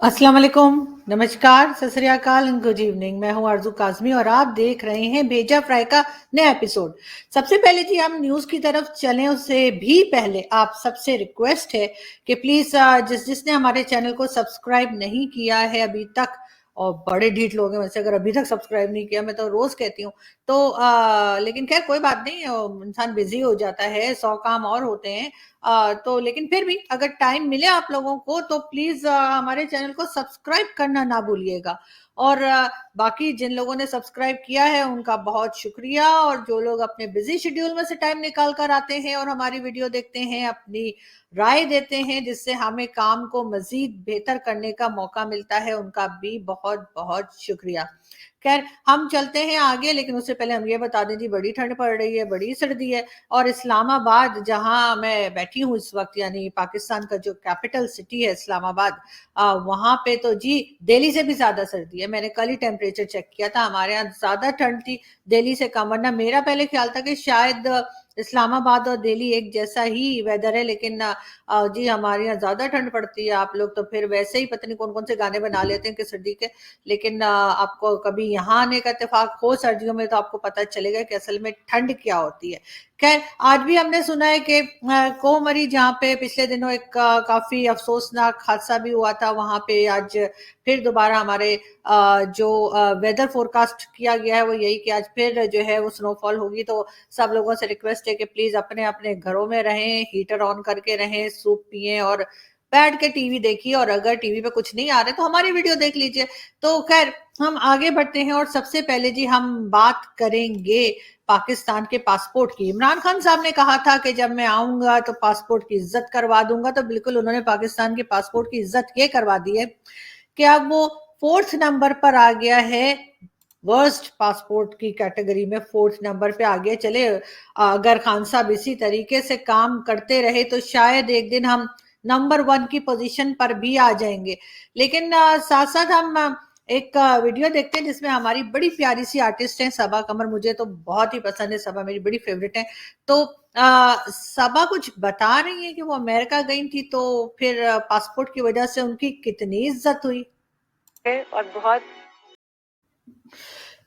अस्सलाम वालेकुम, नमस्कार, सत श्री अकाल एंड गुड इवनिंग। मैं हूं आरजू काज़मी और आप देख रहे हैं भेजा फ्राई का नया एपिसोड। सबसे पहले जी हम न्यूज़ की तरफ चलें उससे भी पहले आप सबसे रिक्वेस्ट है कि प्लीज़ जिसने हमारे चैनल को सब्सक्राइब नहीं किया है अभी तक, और बड़े ढीठ लोग हैं वैसे, अगर अभी तक सब्सक्राइब नहीं किया, मैं तो रोज़ कहती हूँ, तो लेकिन खैर कोई बात नहीं, इंसान बिज़ी हो जाता है, 100 काम और होते हैं। तो लेकिन फिर भी अगर टाइम मिले आप लोगों को तो प्लीज हमारे चैनल को सब्सक्राइब करना ना भूलिएगा। और बाकी जिन लोगों ने सब्सक्राइब किया है उनका बहुत शुक्रिया, और जो लोग अपने बिजी शेड्यूल में से टाइम निकाल कर आते हैं और हमारी वीडियो देखते हैं, अपनी राय देते हैं जिससे हमें काम को मजीद बेहतर करने का मौका मिलता है, उनका भी बहुत बहुत शुक्रिया। खैर हम चलते हैं आगे, लेकिन उससे पहले हम ये बता दें जी, बड़ी ठंड पड़ रही है, बड़ी सर्दी है। और इस्लामाबाद जहां मैं बैठी हूँ इस वक्त, यानी पाकिस्तान का जो कैपिटल सिटी है इस्लामाबाद, वहां पे तो जी दिल्ली से भी ज्यादा सर्दी है। मैंने कल ही टेम्परेचर चेक किया था, हमारे यहाँ ज्यादा ठंड थी दिल्ली से कम। वरना मेरा पहले ख्याल था कि शायद इस्लामाबाद और दिल्ली एक जैसा ही वेदर है, लेकिन जी हमारे यहाँ ज्यादा ठंड पड़ती है। आप लोग तो फिर वैसे ही पता नहीं कौन कौन से गाने बना लेते हैं कि सर्दी के, लेकिन आपको कभी यहाँ आने का इत्तेफाक हो सर्दियों में तो आपको पता चलेगा कि असल में ठंड क्या होती है। खैर आज भी हमने सुना है कि कोमरी, जहाँ पे पिछले दिनों एक काफी अफसोसनाक हादसा भी हुआ था, वहां पे आज फिर दोबारा हमारे जो वेदर फोरकास्ट किया गया है वो यही कि आज फिर जो है वो स्नोफॉल होगी। तो सब लोगों से रिक्वेस्ट है कि प्लीज अपने अपने घरों में रहें, हीटर ऑन करके रहें, सूप पिए और बैठ के टीवी देखिए, और अगर टीवी पे कुछ नहीं आ रहा है तो हमारी वीडियो देख लीजिए। तो खैर हम आगे बढ़ते हैं, और सबसे पहले जी हम बात करेंगे पाकिस्तान के पासपोर्ट की। इमरान खान साहब ने कहा था कि जब मैं आऊंगा तो पासपोर्ट की इज्जत करवा दूंगा, तो बिल्कुल उन्होंने पाकिस्तान के पासपोर्ट की इज्जत ये करवा दी है कि अब वो 4th नंबर पर आ गया है। वर्स्ट पासपोर्ट की कैटेगरी में 4th नंबर पे आ गया। चले अगर खान साहब इसी तरीके से काम करते रहे तो शायद एक दिन हम नंबर 1 की पोजीशन पर भी आ जाएंगे। लेकिन साथ साथ हम एक वीडियो देखते हैं जिसमें हमारी बड़ी प्यारी सी आर्टिस्ट है सबा कमर। मुझे तो बहुत ही पसंद है सबा, मेरी बड़ी फेवरेट है। तो सबा कुछ बता रही है कि वो अमेरिका गई थी तो फिर पासपोर्ट की वजह से उनकी कितनी इज्जत हुई है, और बहुत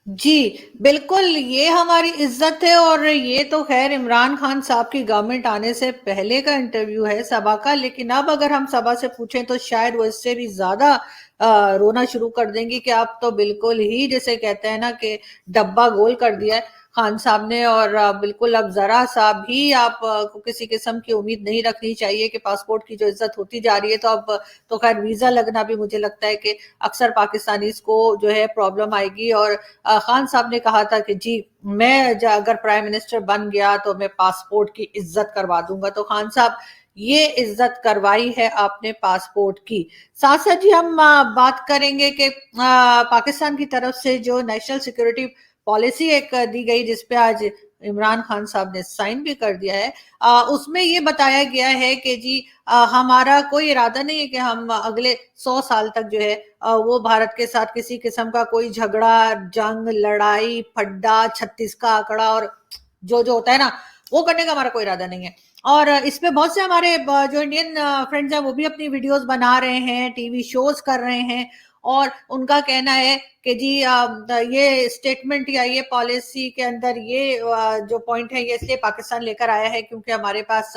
जी बिल्कुल ये हमारी इज्जत है। और ये तो खैर इमरान खान साहब की गवर्नमेंट आने से पहले का इंटरव्यू है सबा का, लेकिन अब अगर हम सबा से पूछें तो शायद वो इससे भी ज्यादा रोना शुरू कर देंगी कि आप तो बिल्कुल ही जैसे कहते हैं ना कि डब्बा गोल कर दिया है खान साहब ने। और बिल्कुल अब जरा सा भी आप को किसी किस्म की उम्मीद नहीं रखनी चाहिए कि पासपोर्ट की जो इज्जत होती जा रही है, तो अब तो खैर वीजा लगना भी मुझे लगता है कि अक्सर पाकिस्तानी को जो है प्रॉब्लम आएगी। और खान साहब ने कहा था कि जी मैं अगर प्राइम मिनिस्टर बन गया तो मैं पासपोर्ट की इज्जत करवा दूंगा। तो खान साहब ये इज्जत करवाई है आपने पासपोर्ट की। साथ साथ जी हम बात करेंगे कि पाकिस्तान की तरफ से जो नेशनल सिक्योरिटी पॉलिसी एक दी गई जिसपे आज इमरान खान साहब ने साइन भी कर दिया है, उसमें ये बताया गया है कि जी हमारा कोई इरादा नहीं है कि हम अगले 100 साल तक जो है वो भारत के साथ किसी किस्म का कोई झगड़ा, जंग, लड़ाई, फड्डा, 36 का आंकड़ा और जो जो होता है ना वो करने का हमारा कोई इरादा नहीं है। और इसमें बहुत से हमारे जो इंडियन फ्रेंड्स हैं वो भी अपनी वीडियोस बना रहे हैं, टीवी शोज कर रहे हैं, और उनका कहना है कि जी ये स्टेटमेंट या ये पॉलिसी के अंदर ये जो पॉइंट है ये इसलिए पाकिस्तान लेकर आया है क्योंकि हमारे पास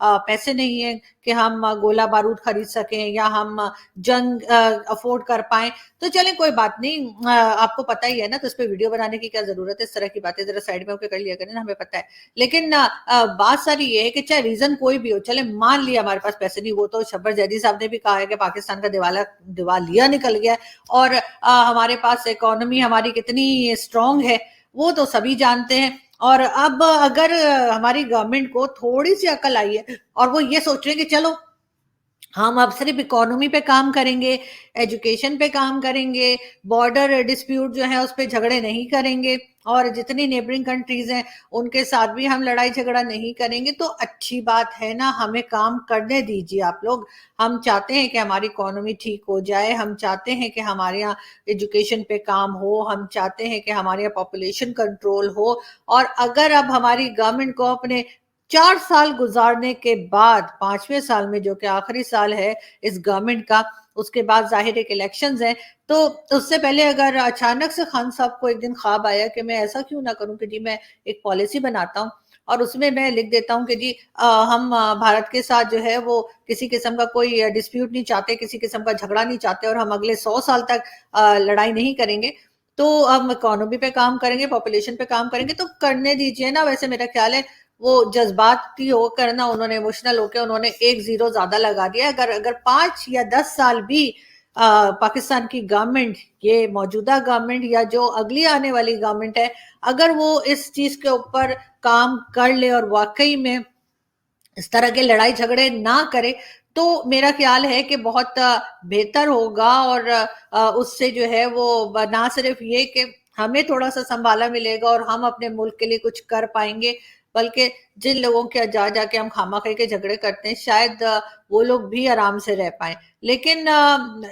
पैसे नहीं है कि हम गोला बारूद खरीद सकें या हम जंग अफोर्ड कर पाए। तो चलें कोई बात नहीं, आपको पता ही है ना, तो इस पे वीडियो बनाने की क्या जरूरत है। इस तरह की बातें जरा साइड में होकर कर लिया करें ना, हमें पता है। लेकिन बात सारी ये है कि चाहे रीजन कोई भी हो, चले मान लिया हमारे पास पैसे नहीं, वो तो शब्बर जैदी साहब ने भी कहा है कि पाकिस्तान का दिवालिया निकल गया है, और हमारे पास इकोनॉमी हमारी कितनी स्ट्रांग है वो तो सभी जानते हैं। और अब अगर हमारी गवर्नमेंट को थोड़ी सी अकल आई है और वो ये सोच रहे हैं कि चलो हम अब सिर्फ इकोनॉमी पे काम करेंगे, एजुकेशन पे काम करेंगे, बॉर्डर डिस्प्यूट जो है उस पे झगड़े नहीं करेंगे, और जितनी नेबरिंग कंट्रीज हैं उनके साथ भी हम लड़ाई झगड़ा नहीं करेंगे, तो अच्छी बात है ना, हमें काम करने दीजिए आप लोग। हम चाहते हैं कि हमारी इकोनॉमी ठीक हो जाए, हम चाहते हैं कि हमारे यहाँ एजुकेशन पे काम हो, हम चाहते हैं कि हमारे यहाँ पॉपुलेशन कंट्रोल हो। और अगर अब हमारी गवर्नमेंट को अपने 4 साल गुजारने के बाद 5वें साल में जो कि आखिरी साल है इस गवर्नमेंट का, اس کے بعد ظاہر ایک الیکشنز ہیں، تو اس سے پہلے اگر اچانک سے خان صاحب کو ایک دن خواب آیا کہ میں ایسا کیوں نہ کروں کہ جی میں ایک پالیسی بناتا ہوں اور اس میں لکھ دیتا ہوں کہ جی ہم بھارت کے ساتھ جو ہے وہ کسی قسم کا کوئی ڈسپیوٹ نہیں چاہتے، کسی قسم کا جھگڑا نہیں چاہتے، اور ہم اگلے 100 سال تک لڑائی نہیں کریں گے، تو ہم اکانومی پہ کام کریں گے، پاپولیشن پہ کام کریں گے، تو کرنے دیجئے نا۔ ویسے میرا خیال ہے وہ جذباتی ہو کر نا، انہوں نے ایموشنل ہو کے انہوں نے 1-0 زیادہ لگا دیا۔ اگر 5 یا 10 سال بھی پاکستان کی گورنمنٹ، یہ موجودہ گورنمنٹ یا جو اگلی آنے والی گورنمنٹ ہے، اگر وہ اس چیز کے اوپر کام کر لے اور واقعی میں اس طرح کے لڑائی جھگڑے نہ کرے، تو میرا خیال ہے کہ بہت بہتر ہوگا، اور اس سے جو ہے وہ نہ صرف یہ کہ ہمیں تھوڑا سا سنبھالا ملے گا اور ہم اپنے ملک کے لیے کچھ کر پائیں گے، بلکہ جن لوگوں کے جا کے ہم خامخواہ کے جھگڑے کرتے ہیں، شاید وہ لوگ بھی آرام سے رہ پائیں۔ لیکن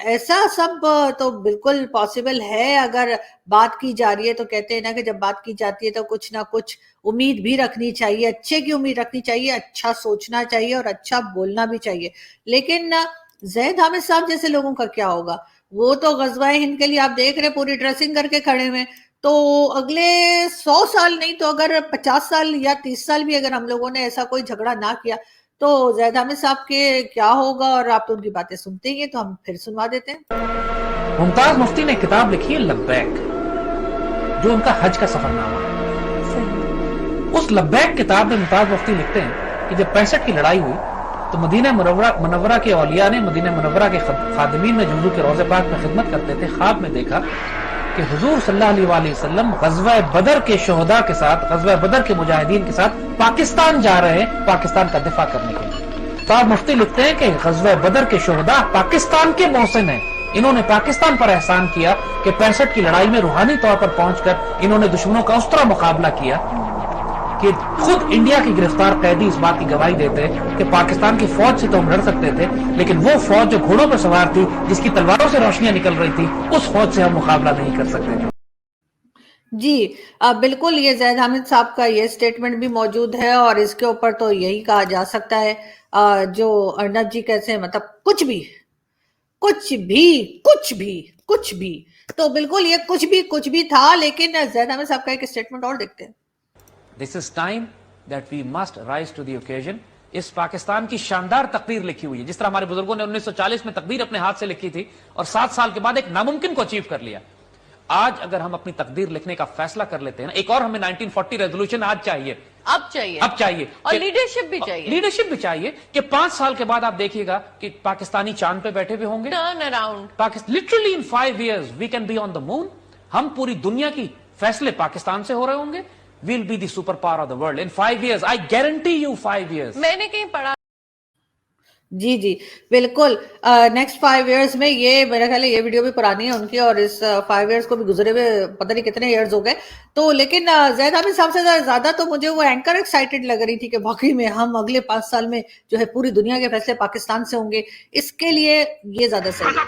ایسا سب تو بالکل پاسبل ہے، اگر بات کی جا رہی ہے تو کہتے ہیں نا کہ جب بات کی جاتی ہے تو کچھ نہ کچھ امید بھی رکھنی چاہیے، اچھے کی امید رکھنی چاہیے، اچھا سوچنا چاہیے اور اچھا بولنا بھی چاہیے۔ لیکن زید حامد صاحب جیسے لوگوں کا کیا ہوگا؟ وہ تو غزوہ ہند کے لیے آپ دیکھ رہے پوری ڈریسنگ کر کے کھڑے ہوئے، تو اگلے 100 سال نہیں تو اگر 50 سال یا 30 سال بھی اگر ہم لوگوں نے ایسا کوئی جھگڑا نہ کیا تو زید حامد صاحب کے کیا ہوگا؟ اور آپ تو ان کی باتیں سنتے ہی ہیں، تو ہم پھر سنوا دیتے ہیں۔ ممتاز مفتی نے کتاب لکھی ہے لبیک، جو ان کا حج کا سفر نامہ ہے۔ اس لبیک کتاب میں ممتاز مفتی لکھتے ہیں کہ جب 65 کی لڑائی ہوئی تو مدینہ منورہ کے اولیاء نے مدینہ منورہ کے خادمین میں جو حضور کے روضہ پاک میں خدمت کرتے تھے، خواب میں دیکھا کہ حضور صلی اللہ علیہ وآلہ وسلم غزوہ بدر کے شہداء کے ساتھ، غزوہ بدر کے مجاہدین کے ساتھ پاکستان جا رہے ہیں، پاکستان کا دفاع کرنے کے لیے۔ تو آپ مفتی لکھتے ہیں کہ غزوہ بدر کے شہداء پاکستان کے محسن ہیں، انہوں نے پاکستان پر احسان کیا کہ 65 کی لڑائی میں روحانی طور پر پہنچ کر انہوں نے دشمنوں کا اس طرح مقابلہ کیا کہ خود انڈیا کی گرفتار قیدی اس بات کی گواہی دیتے کہ پاکستان کی فوج سے تو ہم لڑ سکتے تھے، لیکن وہ فوج جو گھوڑوں پر سوار تھی، جس کی تلواروں سے روشنیاں نکل رہی تھی، اس فوج سے ہم مقابلہ نہیں کر سکتے تھے۔ جی بالکل، یہ زید حامد صاحب کا یہ سٹیٹمنٹ بھی موجود ہے، اور اس کے اوپر تو یہی کہا جا سکتا ہے جو ارنب جی کیسے ہیں، مطلب کچھ بھی تو بالکل یہ کچھ بھی تھا۔ لیکن زید حامد صاحب کا ایک سٹیٹمنٹ اور دیکھتے ہیں۔ This is time that we must rise to the occasion۔ اس پاکستان کی شاندار تقدیر لکھی ہوئی ہے، جس طرح ہمارے بزرگوں نے 1940 میں تقدیر اپنے ہاتھ سے لکھی تھی اور 7 سال کے بعد ایک ناممکن کو اچیو کر لیا۔ آج اگر ہم اپنی تقدیر لکھنے کا فیصلہ کر لیتے ہیں نا، ایک اور ہمیں 1940 ریزولوشن آج چاہیے، اب چاہیے اور لیڈرشپ بھی چاہیے کہ 5 سال کے بعد آپ دیکھیے گا کہ پاکستانی چاند پہ بیٹھے ہوئے ہوں گے، turn around, literally in 5 years we can be on the moon۔ ہم پوری دنیا کی فیصلے پاکستان سے ہو رہے ہوں گے۔ we'll be the super power of the world in 5 years۔ I guarantee you 5 years۔ میں نے کہیں پڑھا جی بالکل، نیکسٹ 5 ایئرز میں، یہ میرا خیال ہے یہ ویڈیو بھی پرانی ہے ان کی، اور اس 5 ایئرز کو بھی گزرے ہوئے پتہ نہیں کتنے ایئرز ہو گئے تو۔ لیکن زید حامد صاحب سے زیادہ تو مجھے وہ اینکر ایکسائٹڈ لگ رہی تھی کہ واقعی میں ہم اگلے 5 سال میں جو ہے پوری دنیا کے فیصلے پاکستان سے ہوں گے، اس کے لیے یہ زیادہ صحیح ہے۔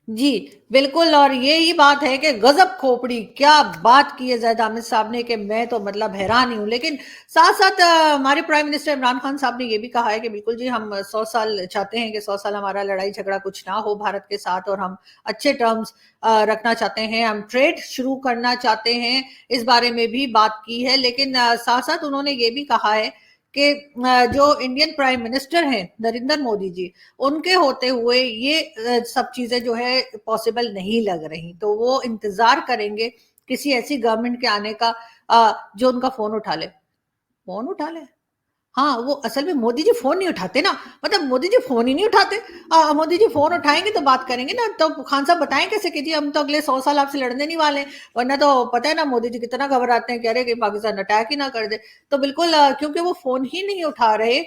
جی بالکل، اور یہی بات ہے کہ غضب کھوپڑی کیا بات کی ہے زید حامد صاحب نے کہ میں تو مطلب حیران ہی ہوں۔ لیکن ساتھ ساتھ ہمارے پرائم منسٹر عمران خان صاحب نے یہ بھی کہا ہے کہ بالکل جی ہم 100 سال چاہتے ہیں کہ 100 سال ہمارا لڑائی جھگڑا کچھ نہ ہو بھارت کے ساتھ، اور ہم اچھے ٹرمز رکھنا چاہتے ہیں، ہم ٹریڈ شروع کرنا چاہتے ہیں، اس بارے میں بھی بات کی ہے۔ لیکن ساتھ ساتھ انہوں نے یہ بھی کہا ہے کہ جو انڈین پرائم منسٹر ہیں نریندر مودی جی، ان کے ہوتے ہوئے یہ سب چیزیں جو ہے پاسبل نہیں لگ رہی، تو وہ انتظار کریں گے کسی ایسی گورنمنٹ کے آنے کا جو ان کا فون اٹھا لے۔ ہاں، وہ اصل میں مودی جی فون نہیں اٹھاتے نا، مطلب مودی جی فون ہی نہیں اٹھاتے۔ مودی جی فون اٹھائیں گے تو بات کریں گے نا، تو خان صاحب بتائیں کیسے کہ جی ہم تو اگلے 100 سال آپ سے لڑنے نہیں والے، ورنہ تو پتہ ہے نا مودی جی کتنا گھبراتے ہیں، کہہ رہے کہ پاکستان اٹیک ہی نہ کر دے۔ تو بالکل کیونکہ وہ فون ہی نہیں اٹھا رہے،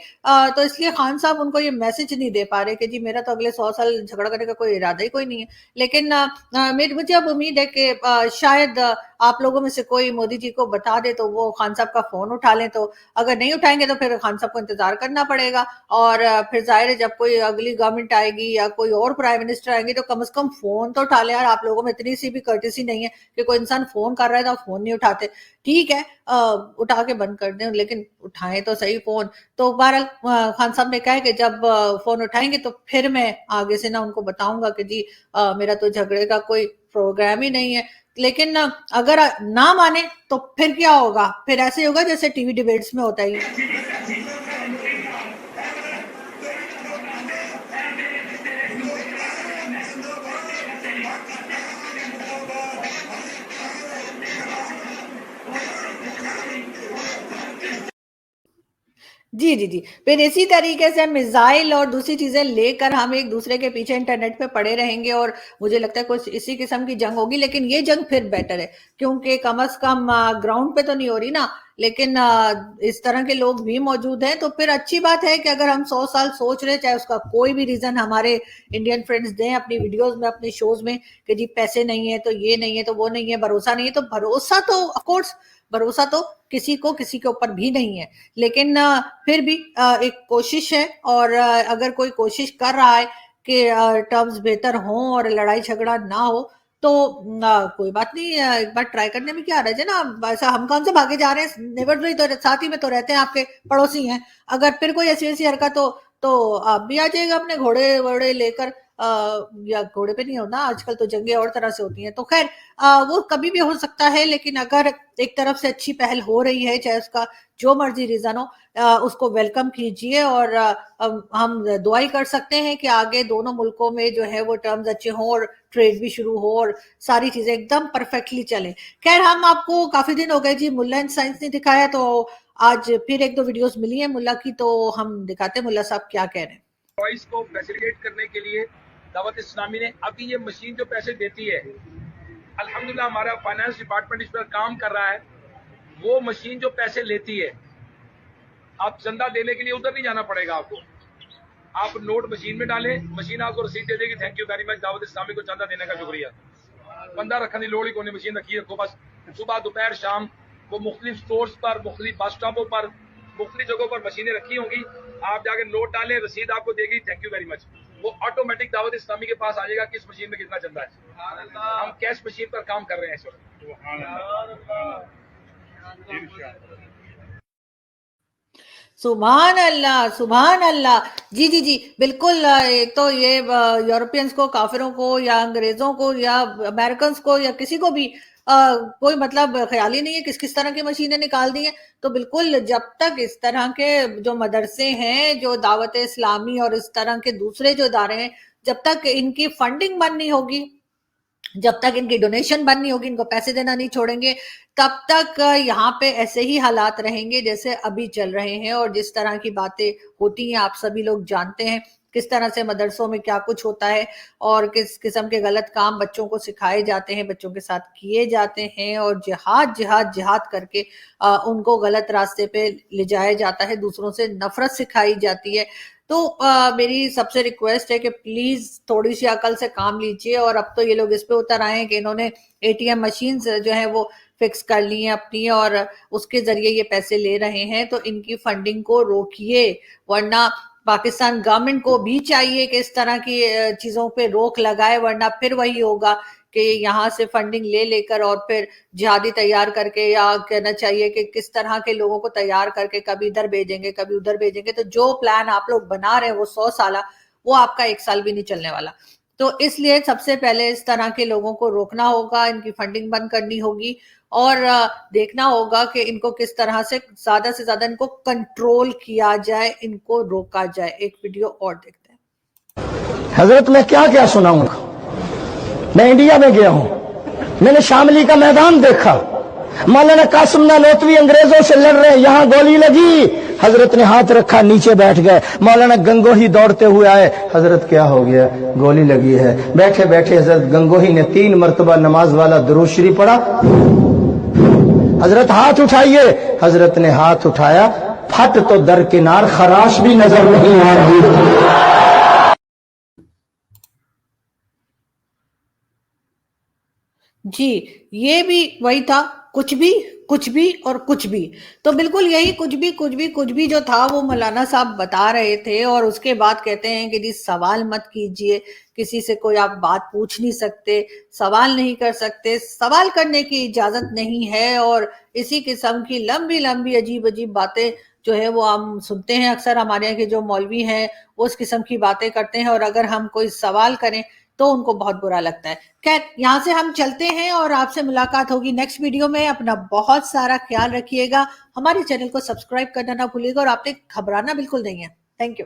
تو اس لیے خان صاحب ان کو یہ میسج نہیں دے پا رہے کہ جی میرا تو اگلے 100 سال جھگڑا کرنے کا کوئی ارادہ ہی کوئی نہیں ہے۔ لیکن مجھے اب امید ہے کہ شاید آپ لوگوں میں سے کوئی مودی جی کو بتا دے تو وہ خان صاحب کا فون اٹھا لیں، تو اگر نہیں اٹھائیں گے تو پھر फिर खान साहब को इंतजार करना पड़ेगा। और फिर जाहिर है जब कोई अगली गवर्नमेंट आएगी या कोई और प्राइम मिनिस्टर आएंगे तो कम से कम फोन तो उठा ले यार। आप लोगों में इतनी सी भी कर्टेसी नहीं है कि कोई इंसान फोन कर रहा है तो आप फोन नहीं उठाते। ठीक है, उठा के बंद कर दें, लेकिन उठाएं तो सही फोन। तो बहरहाल खान साहब ने कहा कि जब फोन उठाएंगे तो फिर मैं आगे से ना उनको बताऊंगा कि जी मेरा तो झगड़े का कोई प्रोग्राम ही नहीं है। लेकिन अगर ना माने तो फिर क्या होगा? फिर ऐसे होगा जैसे टीवी डिबेट्स में होता ही। जी, जी, जी। फिर इसी तरीके से मिसाइल और दूसरी चीज़ें लेकर हम एक दूसरे के पीछे इंटरनेट पे पड़े रहेंगे और मुझे लगता है कुछ इसी किस्म की जंग होगी। लेकिन ये जंग फिर बेटर है क्योंकि कम से कम ग्राउंड पे तो नहीं हो रही ना, लेकिन इस तरह के लोग भी मौजूद हैं। तो फिर अच्छी बात है कि अगर हम 100 साल सोच रहे हैं, चाहे उसका कोई भी रीज़न हमारे इंडियन फ्रेंड्स दें अपनी वीडियोज़ में, अपने शोज़ में कि जी पैसे नहीं है, तो ये नहीं है, तो वो नहीं है, भरोसा नहीं है। तो भरोसा तो ऑफ कोर्स भरोसा तो किसी के ऊपर भी नहीं है। लेकिन फिर भी एक कोशिश है और अगर कोई कोशिश कर रहा है कि टर्म्स बेहतर हों और लड़ाई झगड़ा ना हो तो कोई बात नहीं, एक बार ट्राई करने में क्या रहा है ना। ऐसा हम कौन से भागे जा रहे हैं, नेबर भी तो साथ ही में तो रहते हैं, आपके पड़ोसी हैं। अगर फिर कोई ऐसी ऐसी हरकत हो तो आप भी आ जाइएगा अपने घोड़े वोड़े लेकर, या घोड़े पे नहीं होना, आजकल तो जंगे और तरह से होती हैं। तो खैर वो कभी भी हो सकता है। लेकिन अगर एक तरफ से अच्छी पहल हो रही है, चाहे उसका जो मर्जी रीजन हो, उसको वेलकम कीजिए। और हम दुआ ही कर सकते हैं कि आगे दोनों मुल्कों में जो है वो टर्म्स अच्छे हों और ट्रेड भी शुरू हो और सारी चीजें एकदम परफेक्टली चले। खैर हम आपको काफी दिन हो गए जी मुल्ला एंड साइंस नहीं दिखाया, तो आज फिर एक दो वीडियोस मिली है मुल्ला की, तो हम दिखाते हैं मुल्ला साहब क्या कह रहे हैं। वॉइस को फैसिलिटेट करने के लिए दावत इस्लामी ने अभी ये मशीन जो पैसे देती है, अल्हम्दुलिल्लाह हमारा फाइनेंस डिपार्टमेंट इस पर काम कर रहा है। वो मशीन जो पैसे लेती है, आप चंदा देने के लिए उधर नहीं जाना पड़ेगा आपको। आप नोट मशीन में डालें, मशीन आपको रसीद दे देगी, thank you very much, Dawat Islami को चंदा देने का शुक्रिया। बंदा रखने की लोड़ ही कोई, मशीन रखी रखो बस। सुबह दोपहर शाम वो मुख्तलिफ स्टोर्स पर, मुख्तलिफ बस स्टॉपों पर, मुख्तलिफ जगहों पर मशीनें रखी होंगी। आप जाके नोट डालें, रसीद आपको देगी, थैंक यू वेरी मच। वो ऑटोमेटिक दावत इस्लामी के पास आ जाएगा किस मशीन में कितना चंदा है। हम कैश मशीन पर काम कर रहे हैं इस वक्त। सुभान अल्लाह, सुभान अल्लाह। जी जी जी बिल्कुल। एक तो ये यूरोपियंस को, काफिरों को या अंग्रेजों को या अमेरिकन को या किसी को भी कोई मतलब ख्याल ही नहीं है किस किस तरह की मशीनें निकाल दी हैं। तो बिल्कुल जब तक इस तरह के जो मदरसे हैं, जो दावत इस्लामी और इस तरह के दूसरे जो इदारे हैं, जब तक इनकी फंडिंग बंद नहीं होगी, जब तक इनकी डोनेशन बंद नहीं होगी, इनको पैसे देना नहीं छोड़ेंगे, तब तक यहाँ पे ऐसे ही हालात रहेंगे जैसे अभी चल रहे हैं। और जिस तरह की बातें होती हैं आप सभी लोग जानते हैं, किस तरह से मदरसों में क्या कुछ होता है और किस किस्म के गलत काम बच्चों को सिखाए जाते हैं, बच्चों के साथ किए जाते हैं और जिहाद जिहाद जिहाद करके उनको गलत रास्ते पे ले जाया जाता है, दूसरों से नफरत सिखाई जाती है। तो मेरी सबसे रिक्वेस्ट है कि प्लीज थोड़ी सी अकल से काम लीजिए। और अब तो ये लोग इस पे उतर आए हैं कि इन्होंने एटीएम मशीन जो है वो फिक्स कर ली है अपनी और उसके जरिए ये पैसे ले रहे हैं। तो इनकी फंडिंग को रोकिए, वरना पाकिस्तान गवर्नमेंट को भी चाहिए कि इस तरह की चीजों पे रोक लगाए, वरना फिर वही होगा कि यहाँ से फंडिंग ले लेकर और फिर जिहादी तैयार करके, या कहना चाहिए कि किस तरह के लोगों को तैयार करके कभी इधर भेजेंगे कभी उधर भेजेंगे। तो जो प्लान आप लोग बना रहे हैं वो 100 साल, वो आपका 1 साल भी नहीं चलने वाला। तो इसलिए सबसे पहले इस तरह के लोगों को रोकना होगा, इनकी फंडिंग बंद करनी होगी और देखना होगा कि इनको किस तरह से ज्यादा इनको कंट्रोल किया जाए, इनको रोका जाए। एक वीडियो और देखते हैं। हजरत मैं क्या क्या सुनाऊंगा। मैं इंडिया में गया हूं, मैंने शामली का मैदान देखा, मौलाना कासिम नानोतवी अंग्रेजों से लड़ रहे, यहां गोली लगी, हजरत ने हाथ रखा, नीचे बैठ गए। मौलाना गंगोही दौड़ते हुए आए, हजरत क्या हो गया, गोली लगी है। बैठे बैठे हजरत गंगोही ने 3 मरतबा नमाज वाला दुरूद शरीफ पढ़ा। हजरत हाथ उठाइए, हजरत ने हाथ उठाया, फट तो दरकिनार खराश भी नजर नहीं आ रही। जी ये भी वही था, कुछ भी और कुछ भी। तो बिल्कुल यही कुछ भी जो था वो मौलाना साहब बता रहे थे, और उसके बाद कहते हैं कि जी सवाल मत कीजिए, किसी से कोई आप बात पूछ नहीं सकते, सवाल नहीं कर सकते, सवाल करने की इजाजत नहीं है, और इसी किस्म की लंबी लंबी अजीब अजीब बातें जो है वो हम सुनते हैं। अक्सर हमारे यहाँ के जो मौलवी हैं वो उस किस्म की बातें करते हैं, और अगर हम कोई सवाल करें तो उनको बहुत बुरा लगता है। खैर, यहाँ से हम चलते हैं और आपसे मुलाकात होगी नेक्स्ट वीडियो में। अपना बहुत सारा ख्याल रखिएगा, हमारे चैनल को सब्सक्राइब करना ना भूलिएगा, और आपने घबराना बिल्कुल नहीं है। Thank you.